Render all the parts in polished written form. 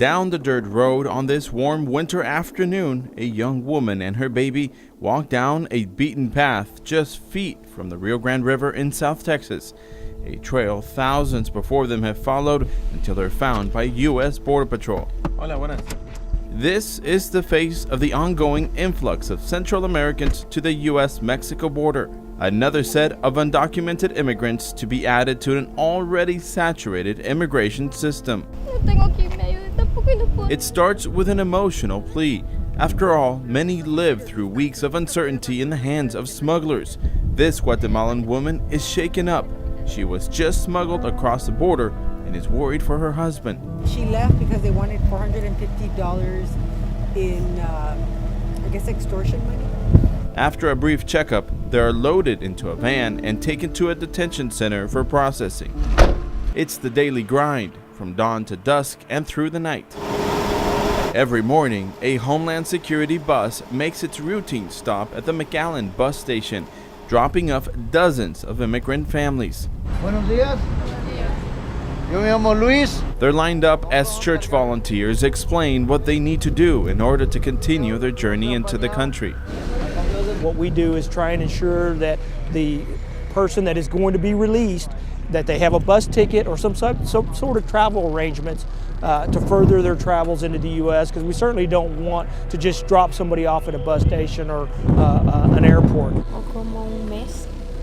Down the dirt road on this warm winter afternoon, a young woman and her baby walk down a beaten path just feet from the Rio Grande River in South Texas, a trail thousands before them have followed until they're found by U.S. Border Patrol. Hola, buenas. This is the face of the ongoing influx of Central Americans to the U.S.-Mexico border, another set of undocumented immigrants to be added to an already saturated immigration system. It starts with an emotional plea. After all, many live through weeks of uncertainty in the hands of smugglers. This Guatemalan woman is shaken up. She was just smuggled across the border and is worried for her husband. She left because they wanted $450 in, I guess, extortion money. After a brief checkup, they are loaded into a van and taken to a detention center for processing. It's the daily grind, from dawn to dusk and through the night. Every morning, a Homeland Security bus makes its routine stop at the McAllen bus station, dropping off dozens of immigrant families. Buenos días. Yo me llamo Luis. They're lined up as church volunteers explain what they need to do in order to continue their journey into the country. What we do is try and ensure that the person that is going to be released, that they have a bus ticket or some sort of travel arrangements to further their travels into the U.S., because we certainly don't want to just drop somebody off at a bus station or an airport.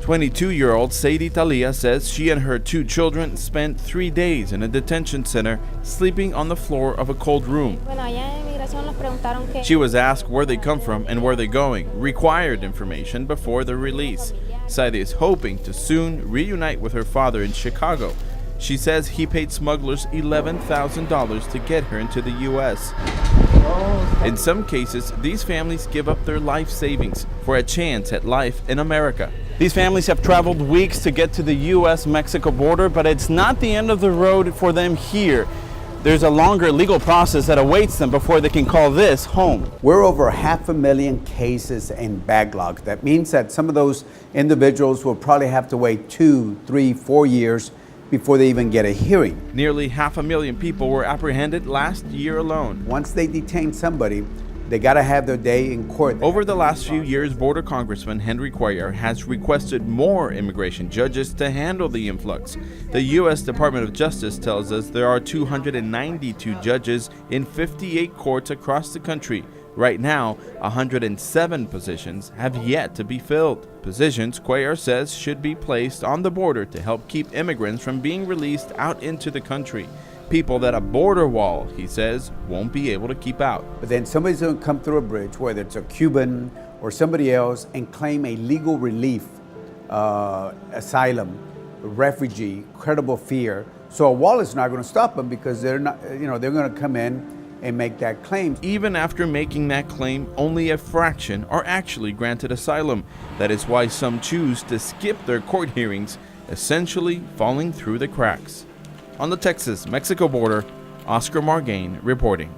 22-year-old Sadie Talia says she and her 2 children spent 3 days in a detention center, sleeping on the floor of a cold room. She was asked where they come from and where they're going, required information before their release. Sadie is hoping to soon reunite with her father in Chicago. She says he paid smugglers $11,000 to get her into the U.S. In some cases, these families give up their life savings for a chance at life in America. These families have traveled weeks to get to the U.S.-Mexico border, but it's not the end of the road for them here. There's a longer legal process that awaits them before they can call this home. We're over 500,000 cases in backlog. That means that some of those individuals will probably have to wait 2, 3, 4 years before they even get a hearing. Nearly 500,000 people were apprehended last year alone. Once they detain somebody, they got to have their day in court. Over the last few years, Border Congressman Henry Cuellar has requested more immigration judges to handle the influx. The U.S. Department of Justice tells us there are 292 judges in 58 courts across the country. Right now, 107 positions have yet to be filled. Positions Cuellar says should be placed on the border to help keep immigrants from being released out into the country. People that a border wall, he says, won't be able to keep out. But then somebody's going to come through a bridge, whether it's a Cuban or somebody else, and claim a legal relief, asylum, refugee, credible fear. So a wall is not going to stop them because they're not, they're going to come in and make that claim. Even after making that claim, only a fraction are actually granted asylum. That is why some choose to skip their court hearings, essentially falling through the cracks. On the Texas-Mexico border, Oscar Margain reporting.